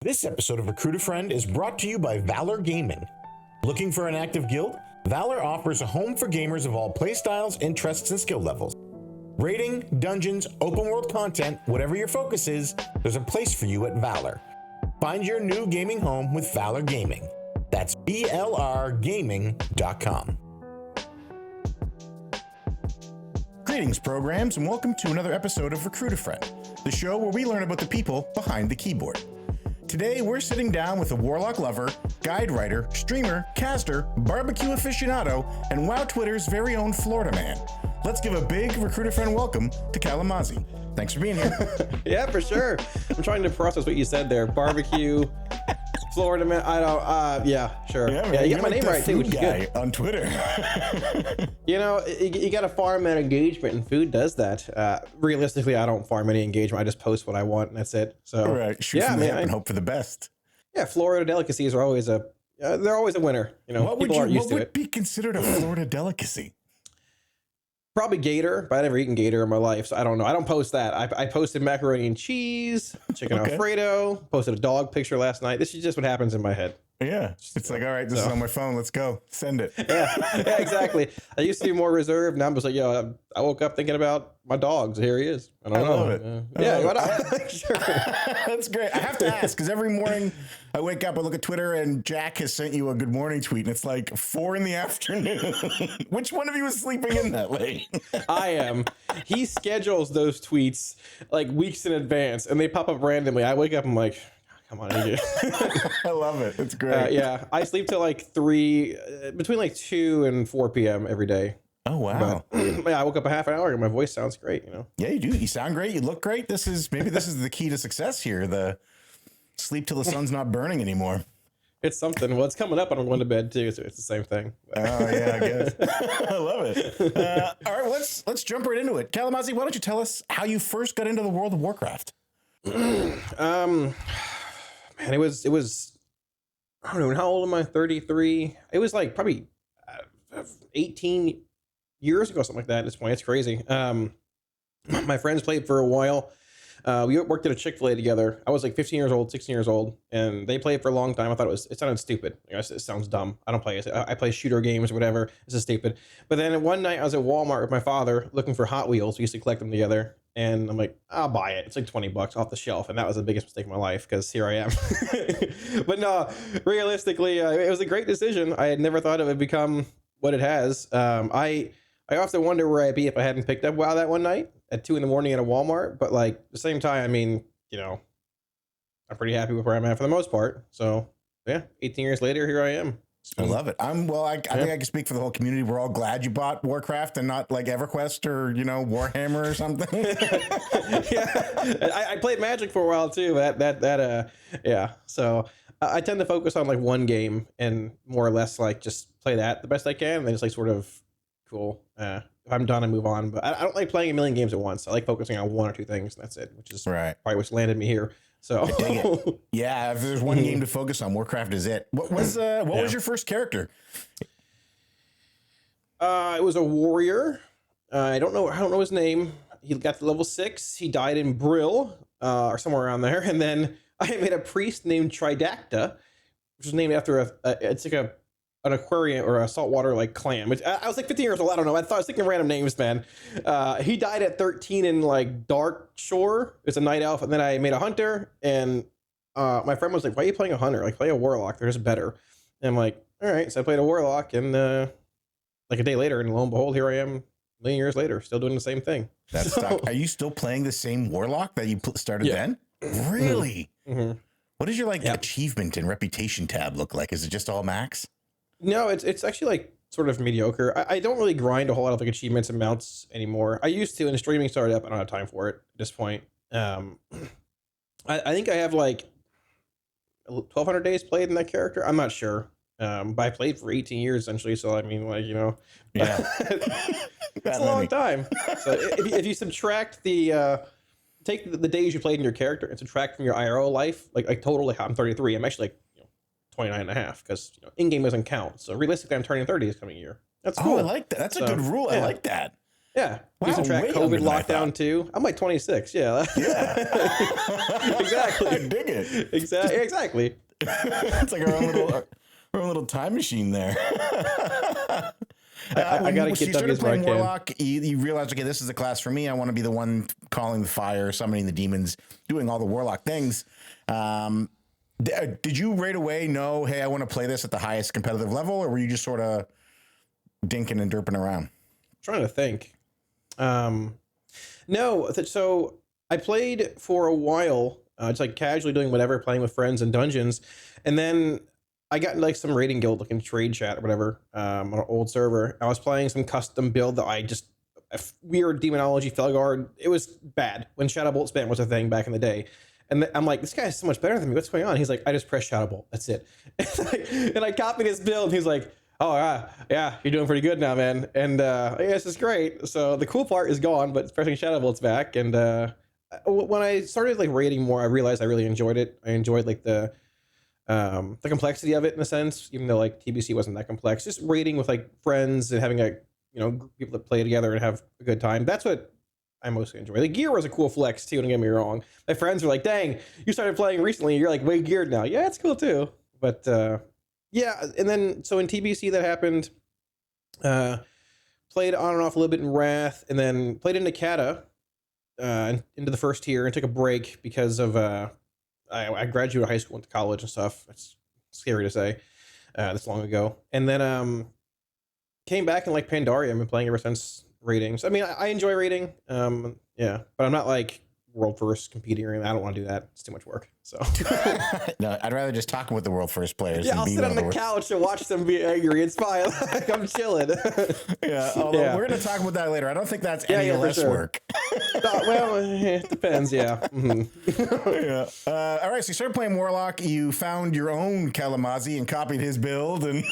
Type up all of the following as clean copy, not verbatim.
This episode of Recruit a Friend is brought to you by VALOR Gaming. Looking for an active guild? VALOR offers a home for gamers of all playstyles, interests, and skill levels. Raiding, dungeons, open world content, whatever your focus is, there's a place for you at VALOR. Find your new gaming home with VALOR Gaming. That's VLRgaming.com. Greetings, programs, and welcome to another episode of Recruit a Friend, the show where we learn about the people behind the keyboard. Today, we're sitting down with a Warlock lover, guide writer, streamer, caster, barbecue aficionado, and WoW Twitter's very own Florida man. Let's give a big Recruit a Friend welcome to Kalamazi. Thanks for being here. Yeah, for sure. I'm trying to process what you said there. Barbecue, Florida man. I don't. Yeah, sure. Yeah, you got my name right too, which is good. On Twitter. You know, you got to farm that engagement, and food does that. Realistically, I don't farm any engagement. I just post what I want, and that's it. So, all right, shoot from the hip and hope for the best. Yeah, Florida delicacies are always they're always a winner. You know, what would be considered a Florida delicacy? Probably gator, but I've never eaten gator in my life, so I don't know. I don't post that. I posted macaroni and cheese, chicken Alfredo, posted a dog picture last night. This is just what happens in my head. Yeah, it's like, all right, this is on my phone. Let's go. Send it. Yeah, exactly. I used to be more reserved. Now I'm just like, yo, I woke up thinking about my dogs. Here he is. I love it. Sure. That's great. I have to ask, because every morning I wake up, I look at Twitter, and Jack has sent you a good morning tweet, and it's like 4 p.m. Which one of you is sleeping in that late? I am. He schedules those tweets like weeks in advance, and they pop up randomly. I wake up, I'm like, come on, idiot. I love it. It's great. Yeah, I sleep till like between like 2 and 4 p.m. every day. Oh, wow. But, yeah, I woke up a half an hour and my voice sounds great, you know? Yeah, you do. You sound great. You look great. This is the key to success here. The sleep till the sun's not burning anymore. It's something. Well, it's coming up and I'm going to bed too, so it's the same thing. Oh, yeah, I guess. I love it. All right, let's jump right into it. Kalamazi, why don't you tell us how you first got into the world of Warcraft? Man, it was I don't know, how old am I? 33. It was like probably 18 years ago, something like that at this point. It's crazy. My friends played for a while. We worked at a Chick-fil-A together. I was like 15 years old, 16 years old, and they played for a long time. I thought it sounded stupid. You know, it sounds dumb. I don't play it. I play shooter games or whatever. This is stupid. But then one night I was at Walmart with my father looking for Hot Wheels. We used to collect them together. And I'm like, I'll buy it. It's like $20 off the shelf. And that was the biggest mistake of my life, because here I am. But no, realistically, it was a great decision. I had never thought it would become what it has. I often wonder where I'd be if I hadn't picked up WoW that one night at 2 a.m. at a Walmart. But like at the same time, I mean, you know, I'm pretty happy with where I'm at for the most part. So yeah, 18 years later, here I am. I love it. I think I can speak for the whole community. We're all glad you bought Warcraft and not like EverQuest or, you know, Warhammer or something. Yeah, I played Magic for a while too. Yeah. So I tend to focus on like one game and more or less like just play that the best I can, and then just like sort of cool. If I'm done, I move on. But I don't like playing a million games at once. I like focusing on one or two things, and that's it. Which is probably what's landed me here. So yeah, if there's one game to focus on, Warcraft is it. What was your first character? It was a warrior. I don't know his name. He got to level 6. He died in Brill, or somewhere around there. And then I made a priest named Tridacta, which is named after it's like an aquarium or a saltwater like clam. Which I was like 15 years old. I don't know. I was thinking random names, man. He died at 13 in like Dark Shore. It's a night elf. And then I made a hunter, and my friend was like, "Why are you playing a hunter? Like, play a warlock. They're just better." And I'm like, all right. So I played a warlock, and like a day later, and lo and behold, here I am, a million years later, still doing the same thing. Are you still playing the same warlock that you started then? Really? Mm-hmm. What does your achievement and reputation tab look like? Is it just all max? No, it's actually like sort of mediocre. I don't really grind a whole lot of like achievements and mounts anymore. I used to, and streaming started up. I don't have time for it at this point. I think I have like 1,200 days played in that character. I'm not sure. But I played for 18 years essentially. So I mean, like, you know, yeah, it's a long time. So if you subtract take the days you played in your character and subtract from your IRL life, like totally, I'm 33. I'm actually like 29 and a half, because you know, in-game doesn't count. So realistically, I'm turning 30 this coming year. That's cool. Oh, I like that. That's a good rule. Yeah. I like that. Yeah. Wow, Using track way COVID younger than I lockdown thought. too. I'm like 26. Yeah. Yeah. Exactly. I dig it. Exactly. It's like our own little time machine there. I When gotta you get started W's where I playing can. Warlock, you realized, okay, this is a class for me. I want to be the one calling the fire, summoning the demons, doing all the Warlock things. Did you right away know, hey, I want to play this at the highest competitive level, or were you just sort of dinking and derping around? Trying to think. No, so I played for a while, just like casually doing whatever, playing with friends in dungeons, and then I got in like some raiding guild looking trade chat or whatever on an old server. I was playing some custom build that I just a weird demonology Felguard. It was bad when Shadow Bolt spam was a thing back in the day. And I'm like, this guy is so much better than me. What's going on? He's like, I just press Shadow Bolt. That's it. And I copied his build. And he's like, oh, yeah, you're doing pretty good now, man. And yeah, this is great. So the cool part is gone, but pressing Shadow Bolt's back. And when I started like raiding more, I realized I really enjoyed it. I enjoyed like the complexity of it in a sense, even though like TBC wasn't that complex. Just raiding with like friends and having people that play together and have a good time. That's what I mostly enjoy. The gear was a cool flex too, don't get me wrong. My friends were like, dang, you started playing recently, you're like way geared now. Yeah, it's cool too. But yeah, and then so in TBC that happened, played on and off a little bit in Wrath, and then played into Kata, into the first tier, and took a break because of I graduated high school, went to college and stuff. It's scary to say, this long ago. And then came back and like Pandaria. I've been playing ever since ratings. I mean, I enjoy rating. Yeah, but I'm not like world first competing or anything. I don't want to do that. It's too much work. So No, I'd rather just talk with the world first players. yeah, I'll sit on the couch and watch them be angry. It's fine. Like, I'm chilling. Yeah, although we're going to talk about that later. I don't think that's any less work. Well, it depends. Yeah. Mm-hmm. Yeah. All right. So you started playing Warlock. You found your own Kalamazi and copied his build, and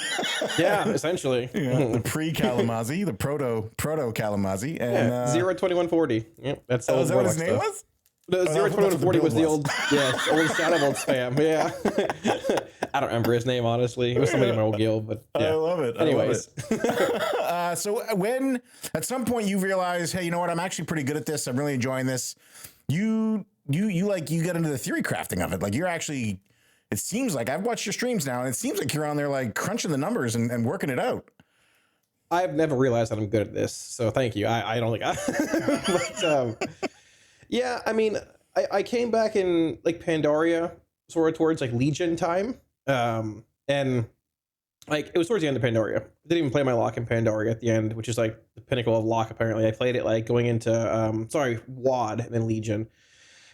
yeah, essentially the pre-Kalamazi, the proto Kalamazi, and 02140. Yep, that's is that what his name was? The 02140 was the old Shadow Bolt spam. Yeah. I don't remember his name, honestly. It was somebody in my old guild, but yeah. I love it. Anyways. So when at some point you realize, hey, you know what? I'm actually pretty good at this. I'm really enjoying this. You get into the theory crafting of it. Like you're actually, it seems like I've watched your streams now and it seems like you're on there like crunching the numbers and working it out. I've never realized that I'm good at this. So thank you. I don't think but, yeah, I mean, I came back in like Pandaria sort of towards like Legion time. And like it was towards the end of Pandaria. I didn't even play my lock in Pandaria at the end, which is like the pinnacle of lock apparently. I played it like going into WAD and then Legion.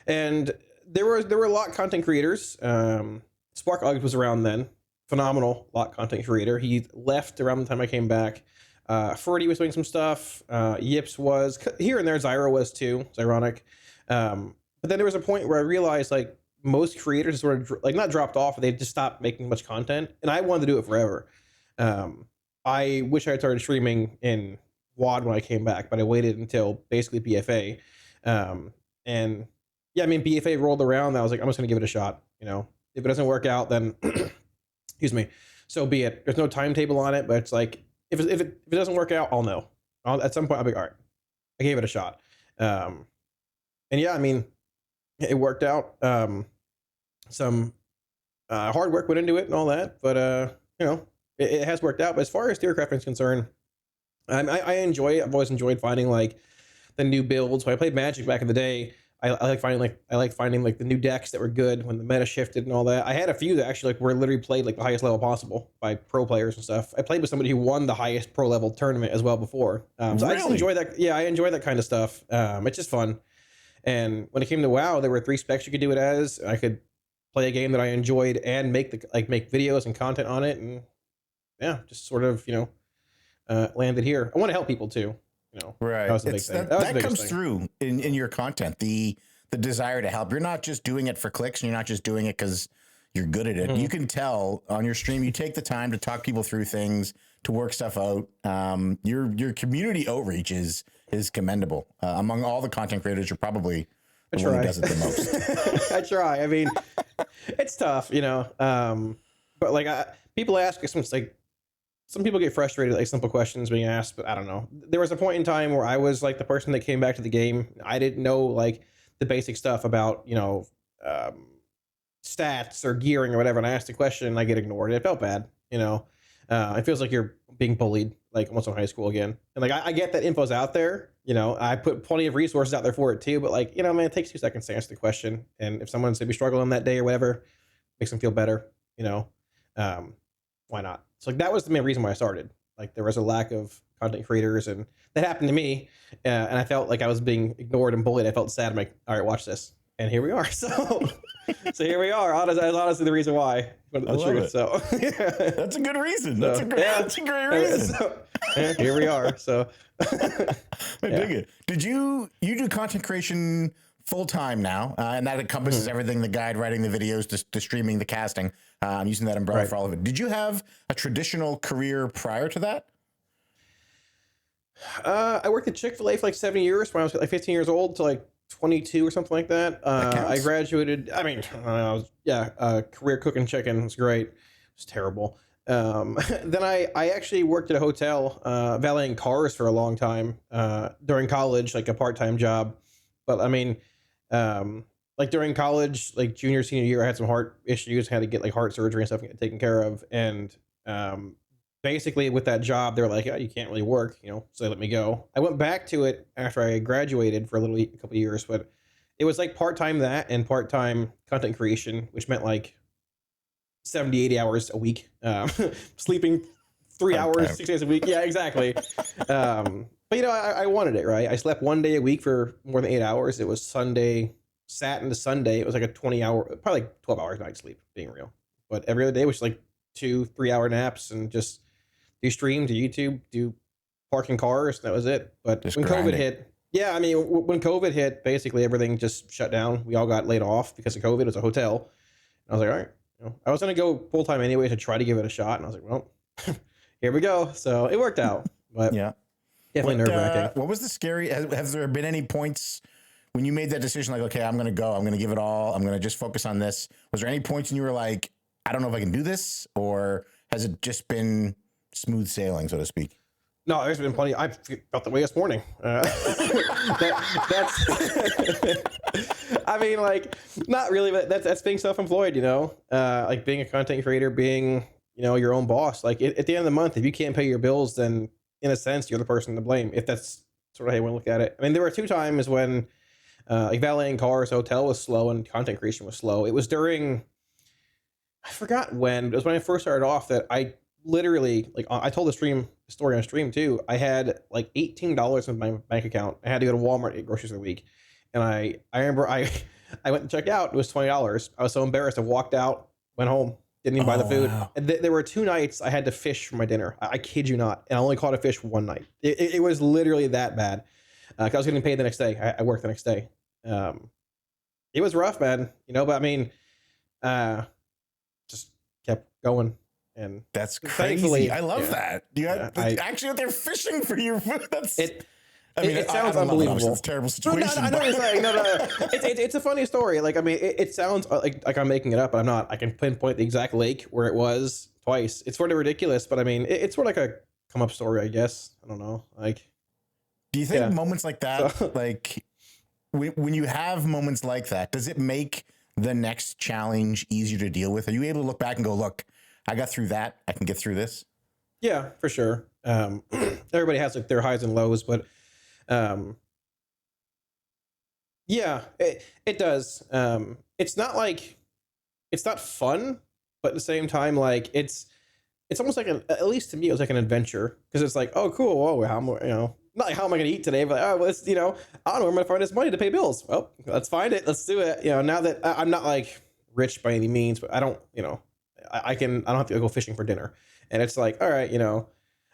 And there were lock content creators. Spark Uggs was around then. Phenomenal lock content creator. He left around the time I came back. Ferdy was doing some stuff. Yips was here and there. Zyro was too. It's ironic. But then there was a point where I realized like most creators sort of like not dropped off, they just stopped making much content, and I wanted to do it forever. I wish I had started streaming in WAD when I came back, but I waited until basically BFA. And yeah, I mean BFA rolled around. And I was like, I'm just gonna give it a shot. You know, if it doesn't work out, then excuse me, so be it. There's no timetable on it, but it's like if it doesn't work out, I'll know. At some point I'll be all right. I gave it a shot. And yeah, I mean, it worked out. Some hard work went into it and all that, but you know, it has worked out. But as far as theory crafting is concerned, I enjoy it. I've always enjoyed finding like the new builds. When I played Magic back in the day, I like finding like the new decks that were good when the meta shifted and all that. I had a few that actually like were literally played like the highest level possible by pro players and stuff. I played with somebody who won the highest pro level tournament as well before. So really? I just enjoy that. Yeah, I enjoy that kind of stuff. It's just fun. And when it came to WoW, there were 3 specs you could do it as. I could play a game that I enjoyed and make videos and content on it, and yeah, just sort of landed here. I want to help people too. Right. That was the big thing. That comes through in your content. The desire to help. You're not just doing it for clicks, and you're not just doing it because you're good at it. Mm-hmm. You can tell on your stream. You take the time to talk people through things, to work stuff out. Your community outreach is commendable. Among all the content creators, you're probably the one who does it the most. I try. I mean, it's tough, but like people ask us, it's like, some people get frustrated at like simple questions being asked, but I don't know. There was a point in time where I was like the person that came back to the game. I didn't know like the basic stuff about, stats or gearing or whatever. And I asked a question and I get ignored. It felt bad, it feels like you're being bullied like almost in high school again. And like, I get that info's out there, I put plenty of resources out there for it too, but like, man, it takes 2 seconds to answer the question. And if someone's maybe struggling that day or whatever, makes them feel better, why not? So like that was the main reason why I started. Like there was a lack of content creators, and that happened to me, and I felt like I was being ignored and bullied. I felt sad. I'm like, all right, watch this, and here we are. So here we are. That's honestly the reason why. I love it. So that's a good reason. That's a great reason. Here we are. So I dig it. Did you do content creation full time now, and that encompasses everything: the guide writing, the videos, the streaming, the casting. I'm using that umbrella for all of it. Did you have a traditional career prior to that? I worked at Chick-fil-A for like 7 years when I was like 15 years old to like 22 or something like that. I graduated. I mean, career cooking chicken was great. It was terrible. Then I actually worked at a hotel, valeting cars for a long time during college, like a part-time job. But I mean, like during college, like junior, senior year, I had some heart issues, had to get like heart surgery and stuff taken care of. And basically with that job, they were like, you can't really work, so they let me go. I went back to it after I graduated for a couple of years, but it was like part-time that and part-time content creation, which meant like 70, 80 hours a week, sleeping 3 hours, 6 days a week. Yeah, exactly. But I wanted it, right? I slept 1 day a week for more than 8 hours. It was Sunday, Saturday to Sunday. It was like a 20-hour, probably like 12 hours night sleep, being real. But every other day was like 2-3 hour naps and just do stream, do YouTube, do parking cars. That was it. But just when COVID hit, when COVID hit, basically everything just shut down. We all got laid off because of COVID. It was a hotel. And I was like, all right, I was going to go full time anyway to try to give it a shot. And I was like, well, here we go. So it worked out. But yeah. Definitely nerve-wracking. What was the scary? Has there been any points when you made that decision, like, okay, I'm going to go, I'm going to give it all, I'm going to just focus on this? Was there any points when you were like, I don't know if I can do this, or has it just been smooth sailing, so to speak? No, there's been plenty. I felt the way this morning. That's. I mean, like, not really, but that's being self-employed. Like being a content creator, being your own boss. Like at the end of the month, if you can't pay your bills, then in a sense, you're the person to blame, if that's sort of how you want to look at it. I mean, there were 2 times when like valeting cars, hotel was slow and content creation was slow. It was during, I forgot when, but it was when I first started off that I literally, like, I told the story on stream too. I had like $18 in my bank account. I had to go to Walmart to get groceries a week. And I remember I went to check out. It was $20. I was so embarrassed. I walked out, went home. Didn't even buy the food. Wow. And there were 2 nights I had to fish for my dinner. I kid you not. And I only caught a fish 1 night. It was literally that bad. 'Cause I was getting paid the next day. I worked the next day. It was rough, man. But I mean, just kept going. And that's crazy. I love that. You actually out there fishing for your food. That's it. I mean, it sounds unbelievable. It's a terrible situation. I know what you're saying. No. It's a funny story. Like, I mean, it sounds like I'm making it up, but I'm not. I can pinpoint the exact lake where it was twice. It's sort of ridiculous, but I mean, it's sort of like a come up story, I guess. I don't know. Like, do you think moments like that, like when you have moments like that, does it make the next challenge easier to deal with? Are you able to look back and go, look, I got through that, I can get through this? Yeah, for sure. Everybody has like their highs and lows, but yeah, it does. It's not fun, but at the same time, like it's almost like at least to me, it was like an adventure, because it's like, oh, cool. Oh, how am I, not like how am I going to eat today, but oh, well, I don't know where I'm going to find this money to pay bills. Well, let's find it. Let's do it. Now that I'm not like rich by any means, but I don't, I don't have to go fishing for dinner. And it's like, all right,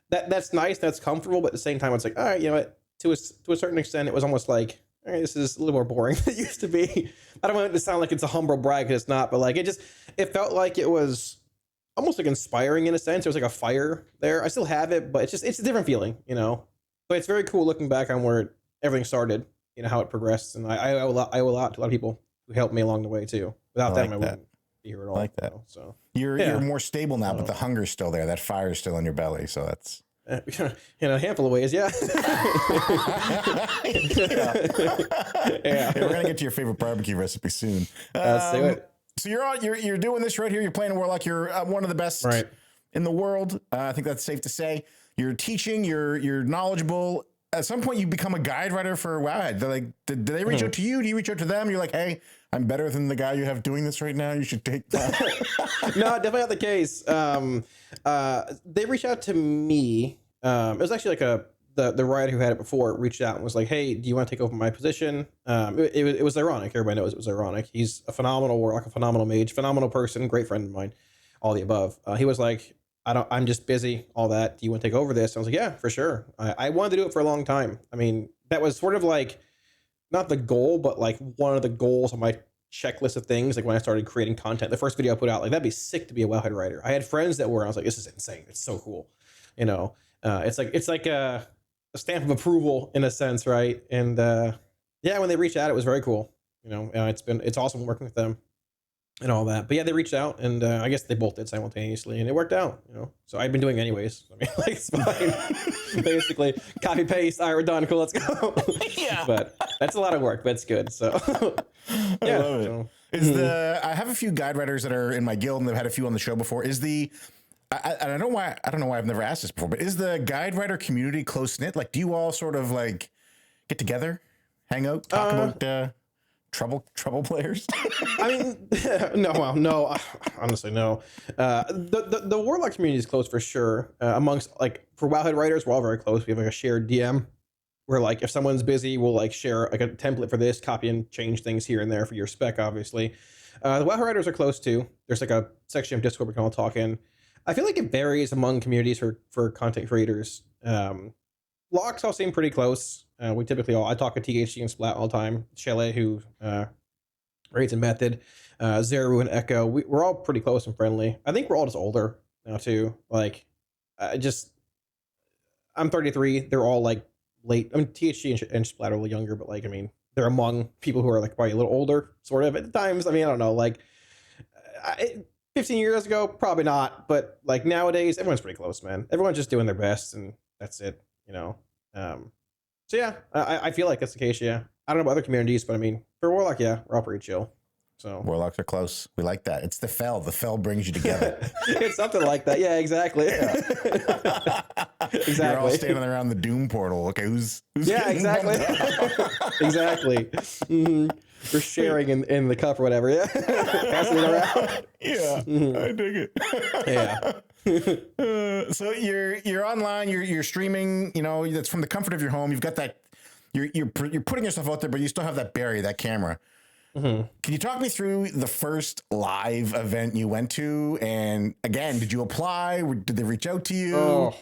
that's nice. That's comfortable. But at the same time, it's like, all right, what? To a certain extent, it was almost like, all right, this is a little more boring than it used to be. I don't want it to sound like it's a humble brag, because it's not, but like it felt like it was almost like inspiring in a sense. There was like a fire there. I still have it, but it's a different feeling, But it's very cool looking back on where everything started, how it progressed. And I owe a lot to a lot of people who helped me along the way too. Without them, I wouldn't. be here at all. I like that. You know, so You're more stable now, but the hunger's still there. That fire's still in your belly, so that's in a handful of ways, yeah. Yeah, we're gonna get to your favorite barbecue recipe soon. Let's do it. So you're doing this right here. You're playing Warlock. You're one of the best in the world. I think that's safe to say. You're teaching. You're knowledgeable. At some point, you become a guide writer for Wowhead. They're like, did they reach out to you? Do you reach out to them? You're like, hey, I'm better than the guy you have doing this right now. You should take that. No, definitely not the case. They reached out to me. It was actually like the writer who had it before reached out and was like, hey, do you want to take over my position? It was ironic. Everybody knows it was ironic. He's a phenomenal warlock, a phenomenal mage, phenomenal person, great friend of mine, all the above. He was like, I'm just busy, all that. Do you want to take over this? I was like, yeah, for sure. I wanted to do it for a long time. I mean, that was sort of like, not the goal, but like one of the goals on my checklist of things. Like when I started creating content, the first video I put out, like that'd be sick to be a Wowhead writer. I had friends that were, and I was like, this is insane. It's so cool. You know, it's like a stamp of approval in a sense. Right. And yeah, when they reached out, it was very cool. You know, it's awesome working with them and all that. But yeah, they reached out, and I guess they both did simultaneously, and it worked out, you know. So I've been doing it anyways. I mean, like, it's fine. Basically, copy paste. All right, we're done. Cool, let's go. Yeah. But that's a lot of work, but it's good. So yeah. I love it. So, I have a few guide writers that are in my guild, and they've had a few on the show before. I don't know why I've never asked this before, but is the guide writer community close knit? Like, do you all sort of like get together, hang out, talk about trouble players? I mean, no, honestly, no. The Warlock community is close for sure. Amongst, like, for Wowhead writers, we're all very close. We have like a shared DM where, like, if someone's busy, we'll like share like a template for this, copy and change things here and there for your spec, obviously. The Wowhead writers are close too. There's like a section of Discord we can all talk in. I feel like it varies among communities for content creators. Locks all seem pretty close. We typically I talk to THG and Splat all the time. Chalet, who rates in Method, Zeru and Echo. We're all pretty close and friendly. I think we're all just older now too. Like, I'm 33. They're all like late. I mean, THG and Splat are a little younger, but like, I mean, they're among people who are like probably a little older, sort of at times. I mean, I don't know, like 15 years ago, probably not, but like nowadays, everyone's pretty close, man. Everyone's just doing their best, and that's it, you know. So yeah, I feel like that's the case. Yeah, I don't know about other communities, but I mean, for Warlock, yeah, we're all pretty chill. So Warlocks are close. We like that. It's the fell. The fell brings you together. It's something like that. Yeah, exactly. Yeah. Exactly. You're all standing around the Doom portal. Okay, who's yeah, exactly. Exactly. Mm-hmm. We're sharing in the cup or whatever. Yeah, passing it around. Yeah, I dig it. Yeah. So you're online. You're streaming. You know, that's from the comfort of your home. You've got that. You're putting yourself out there, but you still have that barrier, that camera. Mm-hmm. Can you talk me through the first live event you went to? And again, did you apply? Did they reach out to you? Oh,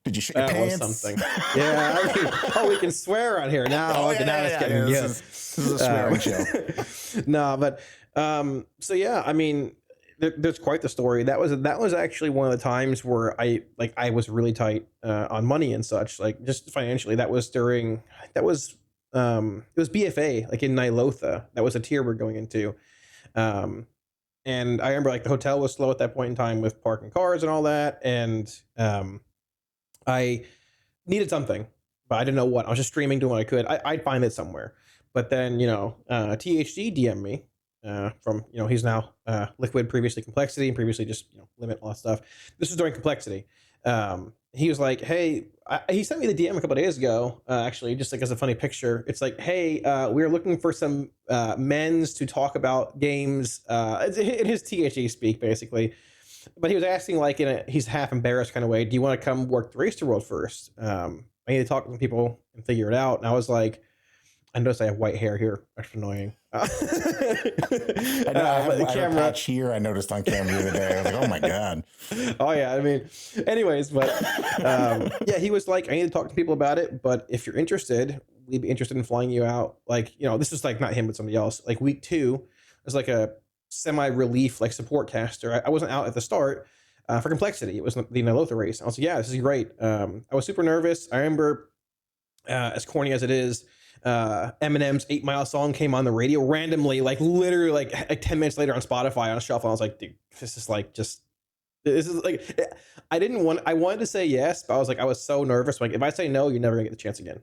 did you shit your pants? Was something. Yeah. I mean, we can swear on here now. This is a swearing show. No, but so yeah, I mean, there's quite the story. That was actually one of the times where I was really tight on money and such, like just financially. It was BFA, like in Nilotha. That was a tier we're going into. And I remember like the hotel was slow at that point in time with parking cars and all that. And I needed something, but I didn't know what. I was just streaming, doing what I could. I'd find it somewhere. But then, you know, THG DM'd me from, you know, he's now Liquid, previously Complexity, and previously just, you know, Limit, all that stuff. This was during Complexity. He was like, hey, he sent me the DM a couple of days ago, actually, just like as a funny picture. It's like, hey, we're looking for some men's to talk about games, in his THE speak, basically. But he was asking, like, he's half embarrassed kind of way, do you want to come work the Racer World first? I need to talk to some people and figure it out. And I was like, I noticed I have white hair here. That's annoying. I have a patch here I noticed on camera the other day. I was like, oh my God. Oh yeah, I mean, anyways, but yeah, he was like, I need to talk to people about it, but if you're interested, we'd be interested in flying you out. Like, you know, this is like not him, but somebody else. Like week 2, there's like a semi-relief, like support caster. I wasn't out at the start for Complexity. It was the Nilotha race. I was like, yeah, this is great. I was super nervous. I remember, as corny as it is, Eminem's 8 Mile song came on the radio randomly, like literally like 10 minutes later on Spotify on a shuffle. I was like, dude, this is like, I wanted to say yes, but I was like, I was so nervous. Like, if I say no, you're never gonna get the chance again.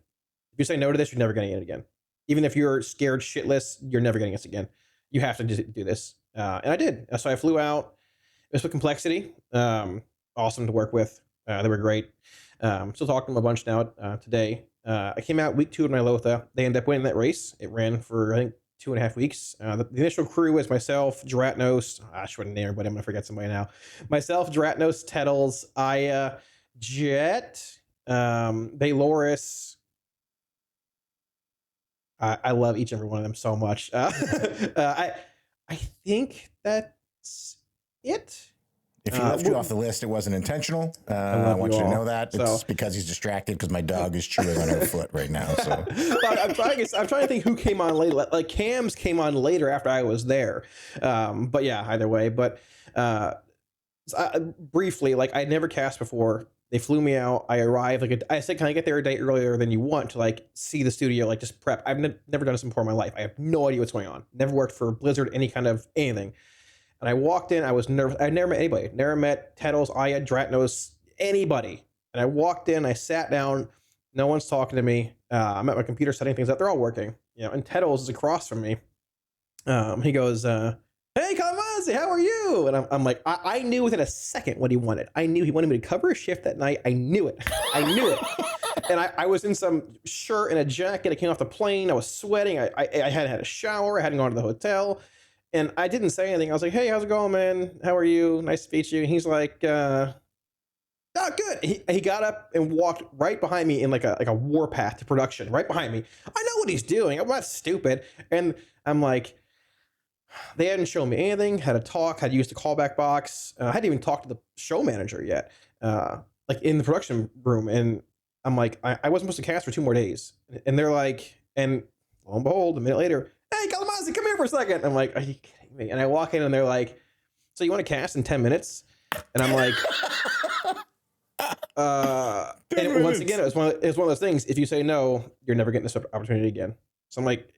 If you say no to this, you're never gonna get it again. Even if you're scared shitless, you're never getting this again. You have to do this. And I did. So I flew out. It was with Complexity. Awesome to work with. They were great. Still talking to them a bunch now today. I came out week 2 of Nilotha. They ended up winning that race. It ran for, I think, 2.5 weeks. The initial crew was myself, Dratnos. I shouldn't name everybody. I'm going to forget somebody now. Myself, Dratnos, Tettles, Aya, Jet, Valoris. I love each and every one of them so much. I think that's it. If he left you off the list, it wasn't intentional. I want you to know that. It's because he's distracted because my dog is chewing on her foot right now. So I'm trying to think who came on later. Like Cam's came on later after I was there. But yeah, either way. But briefly, like I never cast before. They flew me out. I arrived. I said, can I get there a day earlier than you want to like see the studio? Like just prep. I've never done this before in my life. I have no idea what's going on. Never worked for Blizzard, any kind of anything. And I walked in. I was nervous. I'd never met anybody. Never met Tettles, Aya, Dratnos, anybody. And I walked in. I sat down. No one's talking to me. I'm at my computer setting things up. They're all working. And Tettles is across from me. He goes, "Hey, Kalamazi, how are you?" And I'm like, I knew within a second what he wanted. I knew he wanted me to cover a shift that night. I knew it. And I was in some shirt and a jacket. I came off the plane. I was sweating. I hadn't had a shower. I hadn't gone to the hotel. And I didn't say anything. I was like, "Hey, how's it going, man? How are you? Nice to meet you." And he's like, "Oh, good." He got up and walked right behind me in like a warpath to production, right behind me. I know what he's doing. I'm not stupid. And I'm like, they hadn't shown me anything. Had a talk. Had used the callback box. I hadn't even talked to the show manager yet. Like in the production room. And I'm like, I wasn't supposed to cast for 2 more days. And they're like, and lo and behold, a minute later, "Hey, Kalamazi, come here for a second." I'm like, "Are you kidding me?" And I walk in and they're like, "So you want to cast in 10 minutes?" And I'm like, and once again, it was one of those things. If you say no, you're never getting this opportunity again. So I'm like,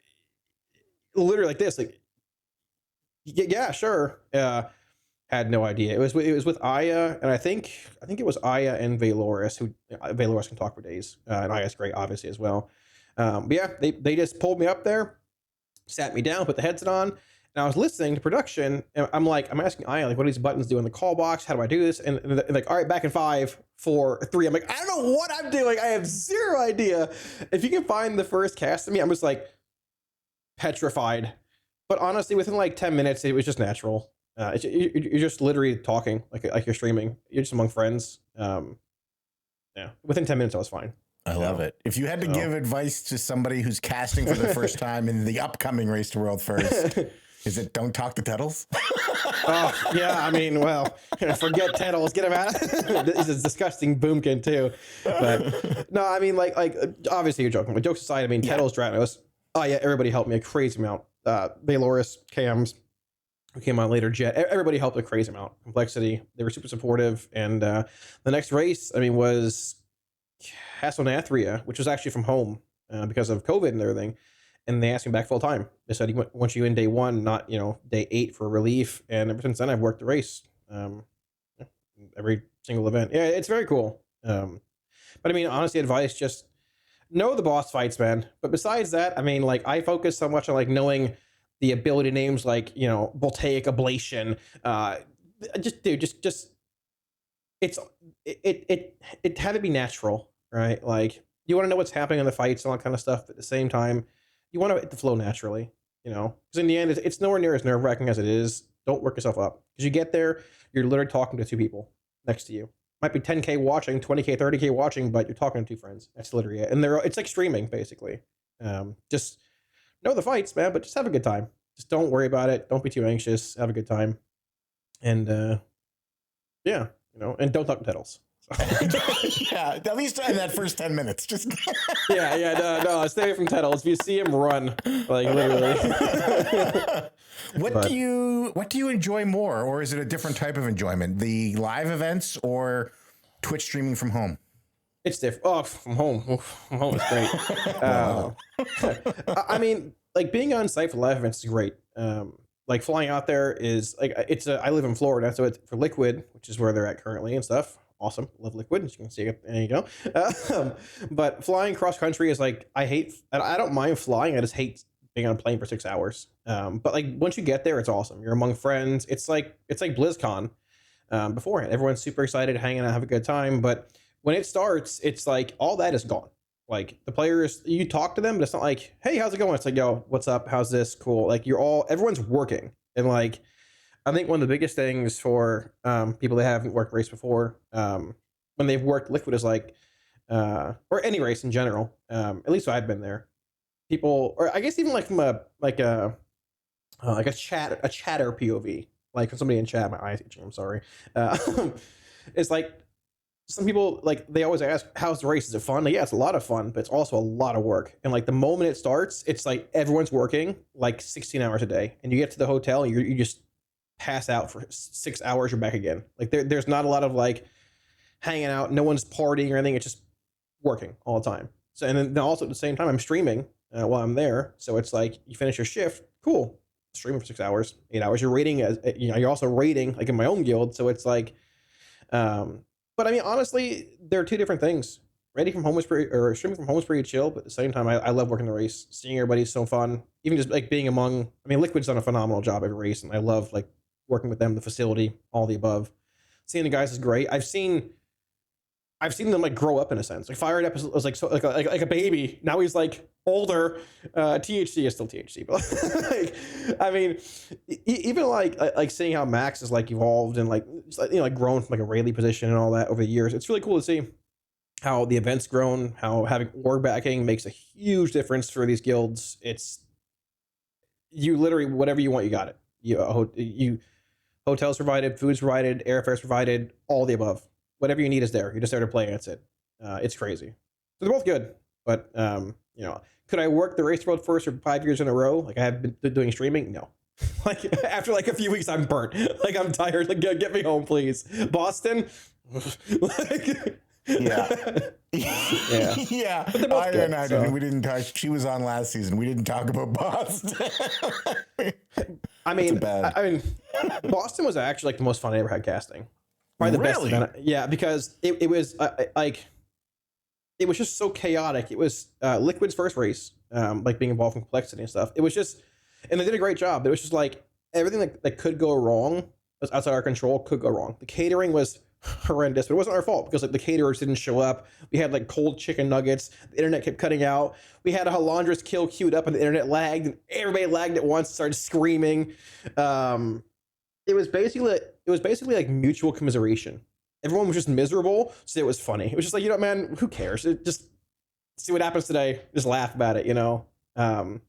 literally like this, like, yeah, sure. Had no idea. It was with Aya, and I think it was Aya and Valoris, who Valoris can talk for days, and Aya's great, obviously, as well. But yeah, they just pulled me up there, sat me down, put the headset on, and I was listening to production, and I'm asking Aya, like, what do these buttons do in the call box? How do I do this? And they're like, "All right, back in 5, 4, 3. I'm like, I don't know what I'm doing. I have zero idea. If you can find the first cast of me, I'm just like petrified. But honestly, within like 10 minutes, it was just natural. You're just literally talking like you're streaming. You're just among friends. Yeah, within 10 minutes, I was fine. I love it. If you had to give advice to somebody who's casting for the first time in the upcoming Race to World First, is it don't talk to Tettles? Oh, yeah. I mean, well, forget Tettles. Get him out. This is disgusting boomkin too. But no, I mean, like obviously you're joking. But jokes aside, I mean, Tettles, Dratnos. Oh yeah, everybody helped me a crazy amount. Valoris, Cams, who came on later, Jet. Everybody helped a crazy amount. Complexity. They were super supportive. And the next race, I mean, was Hasselnathria, which was actually from home because of COVID and everything. And they asked me back full time. They said, "He wants you in day 1, not day 8 for relief." And ever since then, I've worked the race every single event. Yeah, it's very cool. But I mean, honestly, advice, just know the boss fights, man. But besides that, I mean, like I focus so much on like knowing the ability names, like Voltaic Ablation. It had to be natural, right? Like you want to know what's happening in the fights and all that kind of stuff. But at the same time, you want it to flow naturally, because in the end, it's nowhere near as nerve wracking as it is. Don't work yourself up because you get there, you're literally talking to 2 people next to you. Might be 10K watching, 20K, 30K watching, but you're talking to 2 friends. That's literally it. And it's like streaming, basically. Just know the fights, man, but just have a good time. Just don't worry about it. Don't be too anxious. Have a good time. And yeah, and don't talk to Tettles. Yeah, at least in that first 10 minutes. Just no, stay away from Tettles. If you see him, run. Like literally. What do you enjoy more, or is it a different type of enjoyment? The live events or Twitch streaming from home? It's different. Oh, from home. Oof, from home is great. Wow. I mean, like being on site for live events is great. Like flying out there is like I live in Florida, so it's for Liquid, which is where they're at currently and stuff. Awesome, love Liquid. As you can see, there you go. But flying cross country is like I don't mind flying. I just hate being on a plane for 6 hours. But like once you get there, it's awesome. You're among friends. It's like BlizzCon beforehand. Everyone's super excited, hanging out, have a good time. But when it starts, it's like all that is gone. Like the players, you talk to them, but it's not like, hey, how's it going? It's like, yo, what's up? How's this? Cool. Like everyone's working. And like, I think one of the biggest things for people that haven't worked race before, when they've worked Liquid is like, or any race in general, at least I've been there. People, or I guess even like from a chatter POV, like from somebody in chat, my eyes itching, I'm sorry. It's like, some people, like, they always ask, how's the race? Is it fun? Like, yeah, it's a lot of fun, but it's also a lot of work. And like the moment it starts, it's like everyone's working like 16 hours a day, and you get to the hotel and you just pass out for 6 hours. You're back again. Like there's not a lot of like hanging out. No one's partying or anything. It's just working all the time. So, and then also at the same time, I'm streaming while I'm there. So it's like you finish your shift, cool, streaming for 6 hours, 8 hours. You're rating as you're also rating like in my own guild. So it's like, but I mean, honestly, there are two different things. Rating from home is or streaming from home is pretty chill, but at the same time, I love working the race. Seeing everybody's so fun. Even just like being among, I mean, Liquid's done a phenomenal job every race, and I love like working with them, the facility, all the above. Seeing the guys is great. I've seen them like grow up in a sense. Like Fired Up was like so like a baby. Now he's like older. THC is still THC, but like, I mean, even like seeing how Max is like evolved and like like grown from like a Rayleigh position and all that over the years. It's really cool to see how the event's grown. How having org backing makes a huge difference for these guilds. It's you literally whatever you want, you got it. You hotels provided, food's provided, airfare's provided, all the above. Whatever you need is there. You're just there to play, and that's it. It's crazy. So they're both good, but could I work the race world first for 5 years in a row? Like I have been doing streaming? No. Like after like a few weeks, I'm burnt. Like I'm tired. Like get me home, please. Boston. Like, Yeah. Yeah. Yeah. But they're both I good, and I so. didn't. We didn't talk. She was on last season. We didn't talk about Boston. I mean, bad. Boston was actually like the most fun I ever had casting. Probably the best event. Yeah, because it was like it was just so chaotic. It was Liquid's first race, like being involved in complexity and stuff. It was just, and they did a great job. It was just like everything that could go wrong was outside our control could go wrong. The catering was horrendous, but it wasn't our fault because like the caterers didn't show up. We had like cold chicken nuggets. The internet kept cutting out. We had a Halandras kill queued up and the internet lagged and everybody lagged at once, started screaming. It was basically like mutual commiseration. Everyone was just miserable, so it was funny. It was just like, man, who cares? Just see what happens today. Just laugh about it, But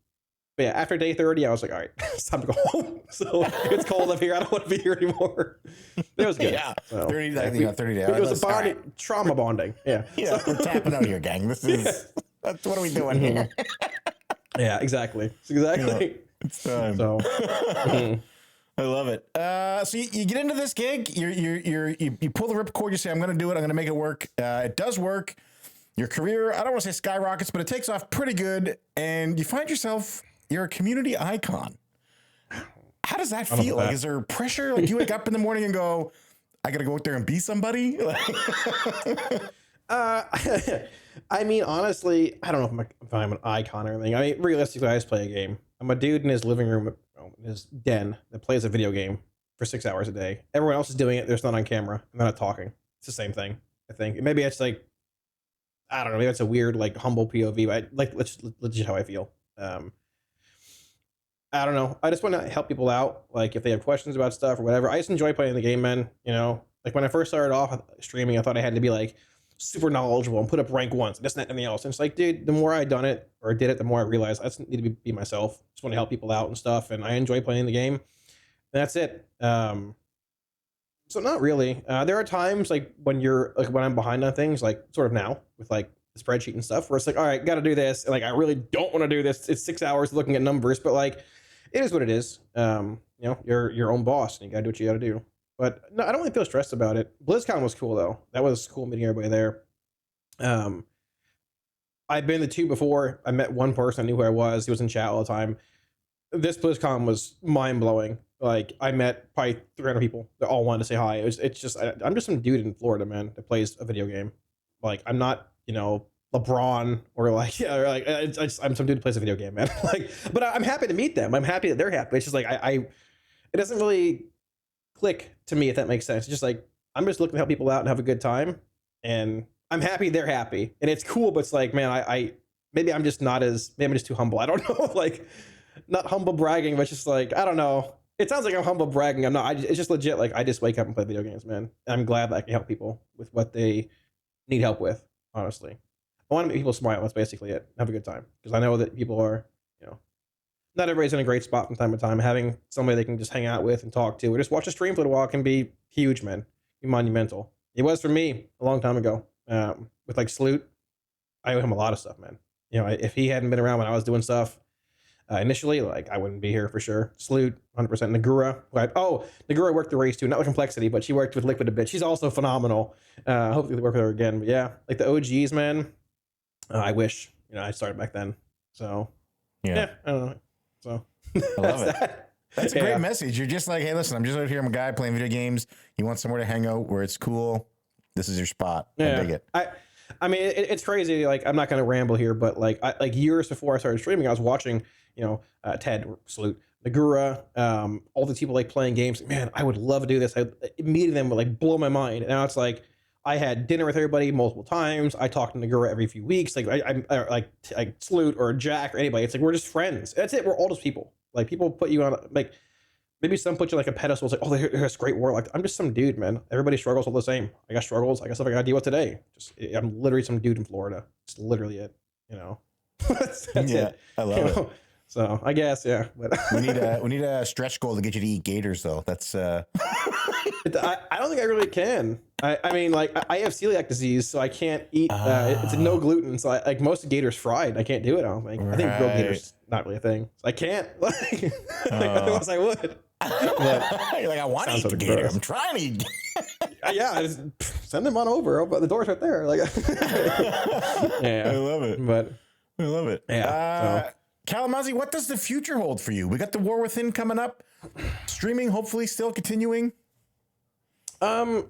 yeah, after day 30, I was like, all right, it's time to go home. So it's cold up here. I don't want to be here anymore. It was good. Yeah, so, 30 days. I think 30 days. It was a bonding, trauma bonding. Yeah. Yeah, so, we're tapping out here, gang. This is that's what are we doing here? Yeah, exactly. It's time. So. I love it. So you get into this gig, you pull the ripcord, you say, I'm going to do it, I'm going to make it work. It does work. Your career, I don't want to say skyrockets, but it takes off pretty good, and you find yourself, you're a community icon. How does that feel? Like, is there pressure? Like, you wake up in the morning and go, I got to go out there and be somebody? I mean, honestly, I don't know if I'm an icon or anything. I mean, realistically, I just play a game. I'm a dude in his living room, in his den, that plays a video game for 6 hours a day. Everyone else is doing it. They're just not on camera. They're not talking. It's the same thing, I think. Maybe it's like, I don't know. Maybe it's a weird, like, humble POV. But like, legit how I feel. I don't know. I just want to help people out. Like, if they have questions about stuff or whatever. I just enjoy playing the game, man. Like when I first started off streaming, I thought I had to be like super knowledgeable and put up rank once, this and that, anything else. And it's like, dude, the more I did it, the more I realized I just need to be myself. Just want to help people out and stuff. And I enjoy playing the game. And that's it. So not really. There are times like when I'm behind on things, like sort of now with like the spreadsheet and stuff, where it's like, all right, got to do this. And like, I really don't want to do this. It's 6 hours looking at numbers, but like, it is what it is. You're your own boss and you got to do what you got to do. But no, I don't really feel stressed about it. BlizzCon was cool though. That was cool meeting everybody there. Um, I'd been to two before. I met one person, I knew who I was. He was in chat all the time. This BlizzCon was mind blowing. Like I met probably 300 people that all wanted to say hi. It's just I'm just some dude in Florida, man, that plays a video game. Like I'm not, LeBron or like yeah, or like I'm some dude who plays a video game, man. Like, but I'm happy to meet them. I'm happy that they're happy. It's just like it doesn't really click to me if that makes sense. It's just like I'm just looking to help people out and have a good time, and I'm happy they're happy, and it's cool. But it's like, man, I maybe I'm just too humble. I don't know, like not humble bragging, but just like I don't know. It sounds like I'm humble bragging. I'm not. It's just legit. Like I just wake up and play video games, man. And I'm glad that I can help people with what they need help with. Honestly, I want to make people smile. That's basically it. Have a good time because I know that people are, not everybody's in a great spot from time to time. Having somebody they can just hang out with and talk to, or just watch a stream for a while can be huge, man. Be monumental. It was for me a long time ago. With like Sloot, I owe him a lot of stuff, man. If he hadn't been around when I was doing stuff initially, like I wouldn't be here for sure. Sloot, 100%. Nagura, Nagura worked the race too, not with Complexity, but she worked with Liquid a bit. She's also phenomenal. Hopefully they work with her again. But yeah, like the OGs, man. I wish I started back then. So yeah I don't know. So I love it. That's a great message. You're just like, hey, listen, I'm just out here. I'm a guy playing video games. You want somewhere to hang out where it's cool. This is your spot. Yeah. I dig it. I mean, it's crazy. Like, I'm not going to ramble here, but like years before I started streaming, I was watching, Ted, Salute, Nagura, all the people like playing games. Man, I would love to do this. Meeting them would like blow my mind. And now it's like, I had dinner with everybody multiple times. I talked to Nagura every few weeks. Like I like Salute or Jack or anybody. It's like we're just friends. That's it. We're all just people. Like people put you on like maybe some put you like a pedestal. It's like, oh, there's great Warlock. I'm just some dude, man. Everybody struggles all the same. I got struggles. I got stuff I got to deal with today. I'm literally some dude in Florida. It's literally it. That's it. I love it. So I guess but we need a stretch goal to get you to eat gators though. That's I don't think I really can. I mean, like I have celiac disease, so I can't eat. It's no gluten, so like most of gator's fried. I can't do it. I don't think. Right. I think real gator's not really a thing. So I can't. Otherwise I would. You're like, I want to eat the gator. Gross. I'm trying to eat. Yeah, just send them on over. But the door's right there. Like, I love it. But I love it. Yeah. Kalamazi, what does the future hold for you? We got the War Within coming up. Streaming, hopefully, still continuing. Yeah,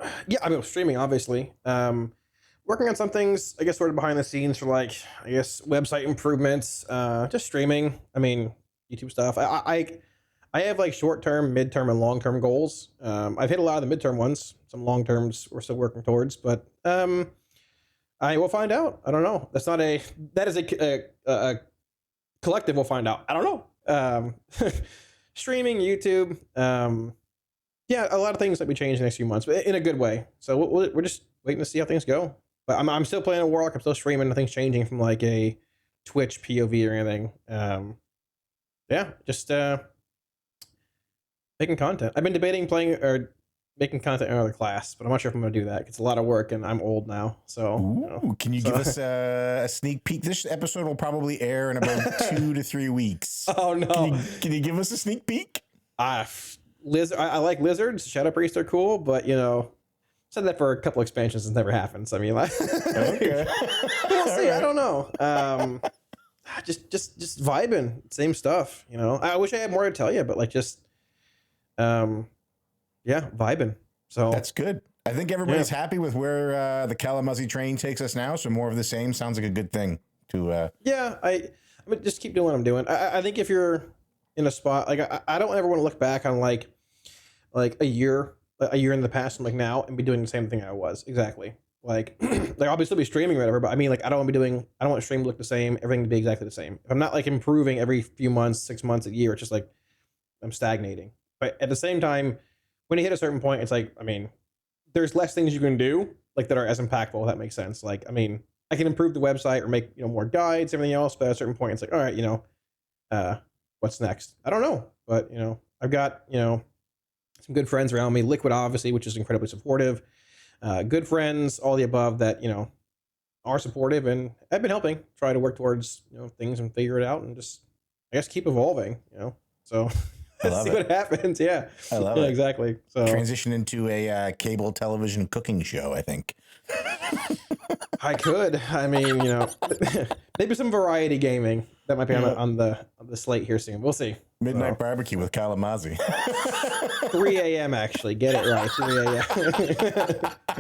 I mean, streaming, obviously. Working on some things, I guess, sort of behind the scenes for like, I guess, website improvements. Just streaming. I mean, YouTube stuff. I have like short-term, mid-term, and long-term goals. I've hit a lot of the mid-term ones. Some long-terms we're still working towards, but I will find out. I don't know. That is a collective. We'll find out. I don't know. Streaming, YouTube. Yeah, a lot of things that we change in the next few months, but in a good way. So we're just waiting to see how things go. But I'm still playing a Warlock. I'm still streaming. Nothing's changing from like a Twitch POV or anything. Yeah, just making content. I've been debating playing or making content in another class, but I'm not sure if I'm going to do that. It's a lot of work, and I'm old now. So, can you give us a sneak peek? This episode will probably air in about 2 to 3 weeks. Oh no! Can you give us a sneak peek? I like lizards. Shadow Priests are cool, but said that for a couple expansions. It's never happened. So I mean, like, okay, we'll see. Right. I don't know. Just vibing, same stuff. I wish I had more to tell you, but like just, vibing. So that's good. I think everybody's happy with where the Kalamazi train takes us now. So more of the same sounds like a good thing. To I mean, just keep doing what I'm doing. I think if you're in a spot like I don't ever want to look back on like a year in the past and like now and be doing the same thing I was exactly like I'll still be streaming or whatever, but I mean like I don't want stream to look the same, everything to be exactly the same. If I'm not like improving every few months, 6 months, a year, it's just like I'm stagnating. But at the same time, when you hit a certain point, it's like, I mean, there's less things you can do like that are as impactful, if that makes sense. Like, I mean, I can improve the website or make more guides, everything else, but at a certain point it's like, all right, what's next? I don't know, but I've got some good friends around me. Liquid, obviously, which is incredibly supportive. Good friends, all the above that are supportive, and I've been helping try to work towards things and figure it out, and just I guess keep evolving. So let's see what happens. Yeah, I love it. Exactly. So transition into a cable television cooking show, I think. I could. I mean, maybe some variety gaming that might be on the slate here soon. We'll see. Midnight barbecue with Kalamazi. 3 a.m. actually. Get it right. 3 a.m.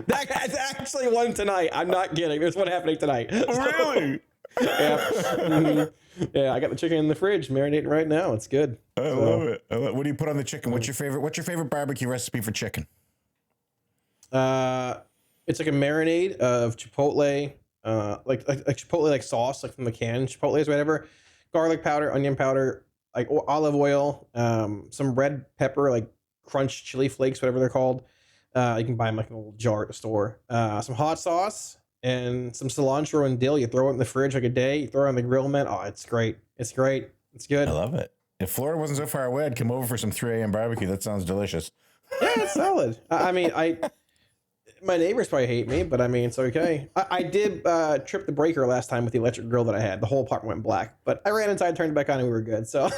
That's actually one tonight. I'm not kidding. There's one happening tonight. Really? Yeah. Mm-hmm. Yeah, I got the chicken in the fridge marinating right now. It's good. I love it. What do you put on the chicken? What's your favorite barbecue recipe for chicken? It's like a marinade of chipotle, like chipotle like sauce, like from the can, chipotles or whatever, garlic powder, onion powder, like olive oil, some red pepper, like crunch chili flakes, whatever they're called. You can buy them like in a little jar at the store. Some hot sauce and some cilantro and dill. You throw it in the fridge like a day. You throw it on the grill, man. Oh, it's great. It's great. It's good. I love it. If Florida wasn't so far away, I'd come over for some 3 a.m. barbecue. That sounds delicious. Yeah, it's solid. I mean, my neighbors probably hate me, but I mean, it's okay. I did trip the breaker last time with the electric grill that I had. The whole apartment went black, but I ran inside, turned it back on, and we were good. So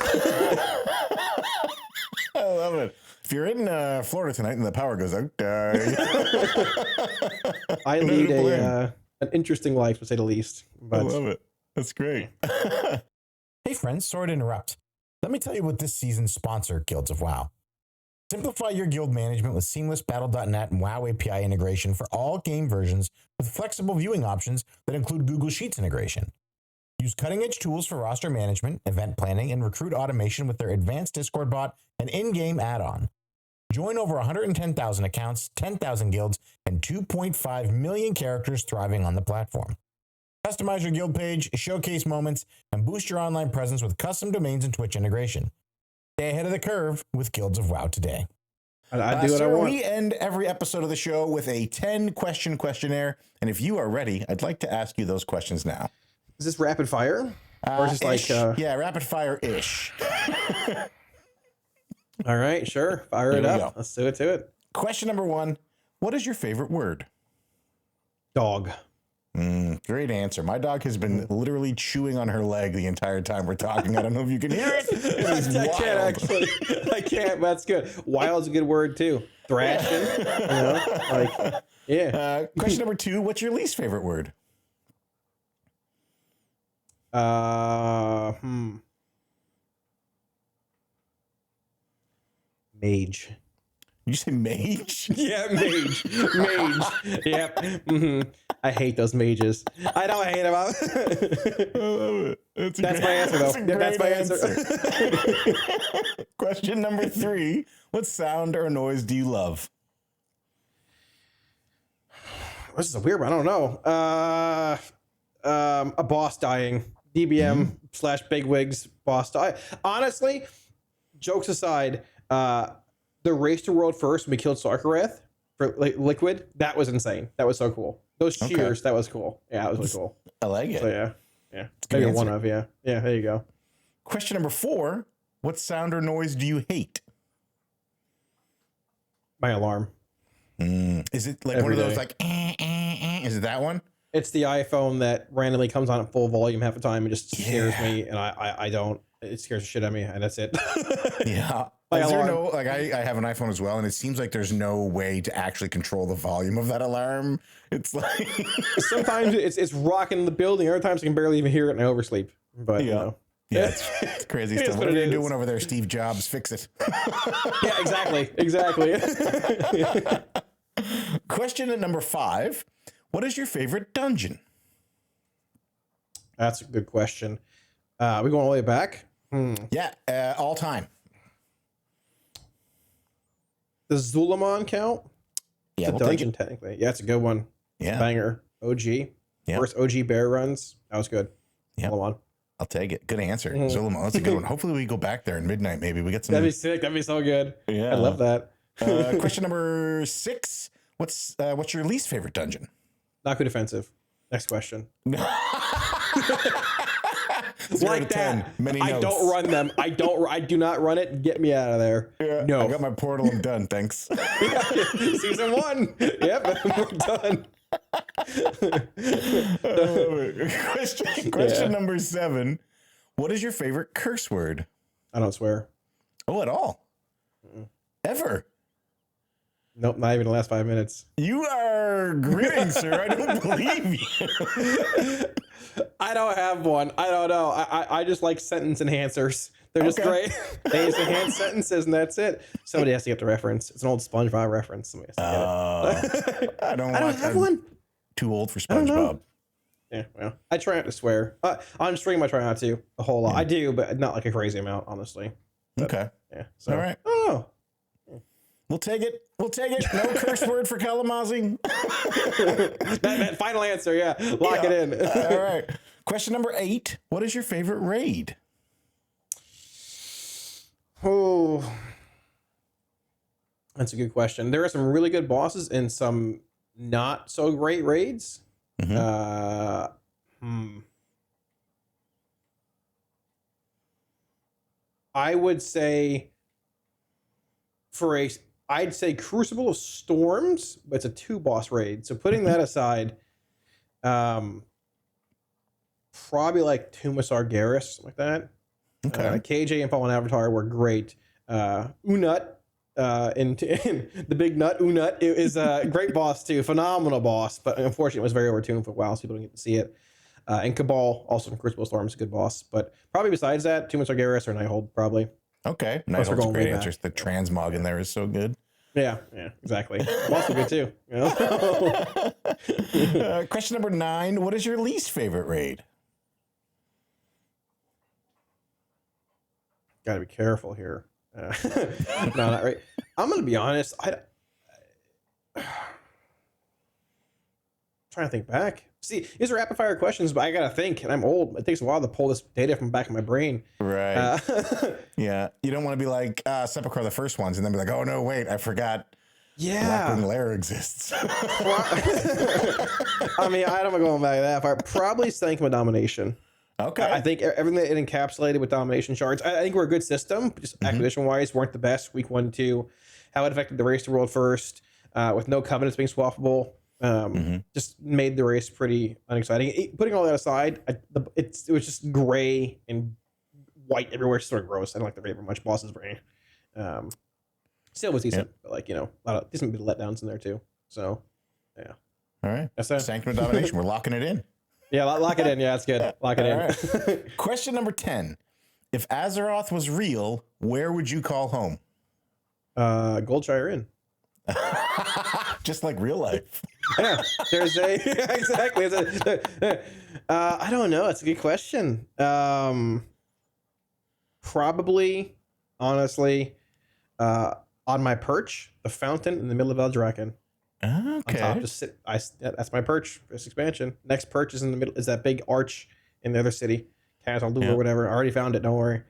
I love it. If you're in Florida tonight and the power goes out, I lead an interesting life, to say the least. But I love it. That's great. Hey friends, sorry to interrupt. Let me tell you about this season's sponsor, Guilds of WoW. Simplify your guild management with seamless Battle.net and WoW API integration for all game versions with flexible viewing options that include Google Sheets integration. Use cutting-edge tools for roster management, event planning, and recruit automation with their advanced Discord bot and in-game add-on. Join over 110,000 accounts, 10,000 guilds, and 2.5 million characters thriving on the platform. Customize your guild page, showcase moments, and boost your online presence with custom domains and Twitch integration. Stay ahead of the curve with Guilds of WoW today. I do what I want. We end every episode of the show with a 10-question questionnaire, and if you are ready, I'd like to ask you those questions now. Is this rapid fire? Or is this yeah, rapid fire-ish. All right, sure. Fire it up. Let's do it to it. Question number 1. What is your favorite word? Dog. Great answer. My dog has been literally chewing on her leg the entire time we're talking. I don't know if you can hear it. It is I wild. can't actually. I can't, but that's good. Wild's a good word too. Thrashing. Yeah. Question number 2. What's your least favorite word? Mage. Did you say mage? Yeah, mage. Mage. Yep. Mm-hmm. I hate those mages. I don't hate them. I love it. That's my answer, though. That's my answer. Question number 3. What sound or noise do you love? This is a weird one. I don't know. A boss dying. DBM / bigwigs boss die. Honestly, jokes aside, the race to world first when we killed Sarkareth for liquid, that was insane. That was so cool. Those cheers, that was cool. Yeah, that was really cool. I like it. So yeah. Maybe one of, yeah. There you go. Question number 4. What sound or noise do you hate? My alarm. Is it like one of those like, is it that one? It's the iPhone that randomly comes on at full volume half the time and just scares me, and I don't. It scares the shit out of me, and that's it. Yeah. My Is there alarm. no, like, I have an iPhone as well, and it seems like there's no way to actually control the volume of that alarm. It's like Sometimes it's rocking the building. Other times I can barely even hear it and I oversleep. But yeah, it's crazy It is stuff. what What are it you is. doing over there, Steve Jobs? Fix it. yeah, exactly. Question at number 5. What is your favorite dungeon? That's a good question. We going all the way back? Yeah, all time. Does Zulamon count? Yeah, It's a dungeon, technically. Yeah, it's a good one. Yeah. Banger. OG. Yeah. First OG bear runs. That was good. Yeah. Zulamon. I'll take it. Good answer. Zulimo, that's a good one. Hopefully we go back there in midnight. Maybe we get some. That'd be sick. That'd be so good. Yeah. I love that. Question number 6. What's your least favorite dungeon? Not good defensive. Next question. 0 Like to 10. that. Many I notes. don't run them. I do not run it. Get me out of there. Yeah, No. I got my portal. I'm done. Thanks. Season 1. Yep. We're done. Question number 7. What is your favorite curse word? I don't swear. Oh, at all? Ever? Nope, not even the last 5 minutes. You are grinning, sir. I don't believe you. I don't have one. I don't know. I just like sentence enhancers. They're just great. They just enhance sentences, and that's it. Somebody has to get the reference. It's an old SpongeBob reference. Somebody has to get it. I don't have one. Too old for SpongeBob. Yeah, well, I try not to swear. On stream, I try not to a whole lot. I do, but not like a crazy amount, honestly. But, okay. Yeah. So, all right. Oh. We'll take it. No curse word for Kalamazi. that final answer. Yeah. Lock it in. All right. Question number 8. What is your favorite raid? Oh, that's a good question. There are some really good bosses and some not so great raids. I would say I'd say Crucible of Storms, but it's a 2-boss raid. So putting that aside, probably like Tomb of Sargeras, something like that. Okay. KJ and Fallen Avatar were great. Unut, and the big nut Unut, it is a great boss too, phenomenal boss, but unfortunately it was very overtuned for a while, so people didn't get to see it. And Cabal, also from Crucible Storm, is a good boss, but probably besides that, Tomb of Sargeras or Nighthold, probably. Okay, Nighthold's a great answer. The transmog in there is so good. Yeah, exactly. Also good too. You know? Question number 9. What is your least favorite raid? Got to be careful here. No, not right. I'm going to be honest. Trying to think back. See, these are rapid fire questions, but I got to think, and I'm old. It takes a while to pull this data from the back of my brain. Right. Yeah. You don't want to be like Sepulchre the first ones and then be like, oh, no, wait, I forgot. Yeah. Blackwing Lair exists. I mean, I don't want to go back that far. Probably Sanctum of Domination. Okay. I think everything that it encapsulated with domination shards, I think we're a good system, just acquisition wise, weren't the best week 1 and 2. How it affected the race to world first, with no covenants being swappable, just made the race pretty unexciting. Putting all that aside, it was just gray and white everywhere. It's sort of gross. I don't like the very much boss's brain. Still was decent, but like, a lot of decent bit of letdowns in there too. So, yeah. All right. That's that. Sanctum of Domination. We're locking it in. Yeah, lock it in. Yeah, that's good. Lock it in. Right. Question number 10. If Azeroth was real, where would you call home? Goldshire Inn. Just like real life. Yeah, there's exactly. I don't know. It's a good question. Probably, honestly, on my perch, the fountain in the middle of Eldraken. Okay. On top, just sit. That's my perch. This expansion. Next perch is in the middle. Is that big arch in the other city? Castle or whatever. I already found it. Don't worry.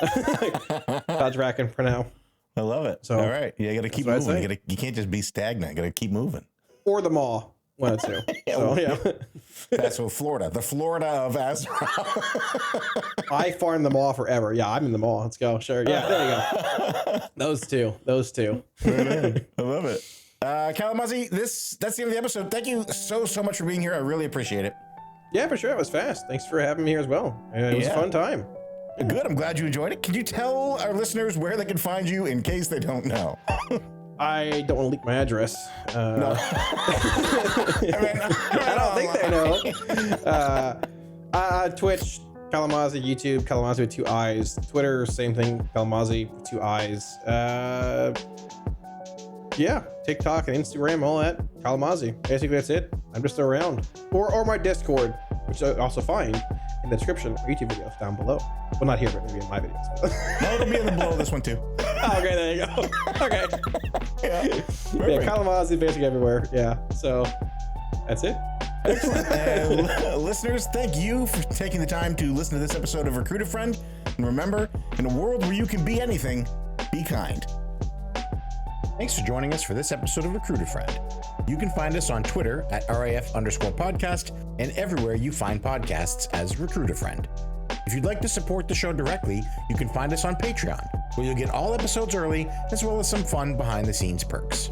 Eldraken for now. I love it. So, all right. You got to keep moving. You can't just be stagnant. You got to keep moving. Or the Maw. One of the two. So, yeah. That's what Florida. The Florida of Azeroth. I farmed the Maw forever. Yeah, I'm in the Maw. Let's go. Sure. Yeah, there you go. Those two. I love it. Kalamazi, that's the end of the episode. Thank you so much for being here. I really appreciate it. Yeah, for sure. It was fast. Thanks for having me here as well. It was a fun time. Good. I'm glad you enjoyed it. Can you tell our listeners where they can find you in case they don't know? I don't want to leak my address. No. I don't think they know. Twitch, Kalamazi, YouTube, Kalamazi with 2 eyes. Twitter, same thing, Kalamazi with 2 eyes. Yeah, TikTok and Instagram, all that. Kalamazi. Basically, that's it. I'm just around. Or my Discord, which I also find in the description or YouTube videos down below. Well, not here, but maybe in my videos. No, it'll be in the below of this one too. Oh, okay, there you go. Okay. Yeah. Kalamazi basically everywhere. Yeah. So that's it. Excellent. Listeners, thank you for taking the time to listen to this episode of Recruit a Friend. And remember, in a world where you can be anything, be kind. Thanks for joining us for this episode of Recruit a Friend. You can find us on Twitter at RAF_podcast and everywhere you find podcasts as Recruit a Friend. If you'd like to support the show directly, you can find us on Patreon, where you'll get all episodes early, as well as some fun behind-the-scenes perks.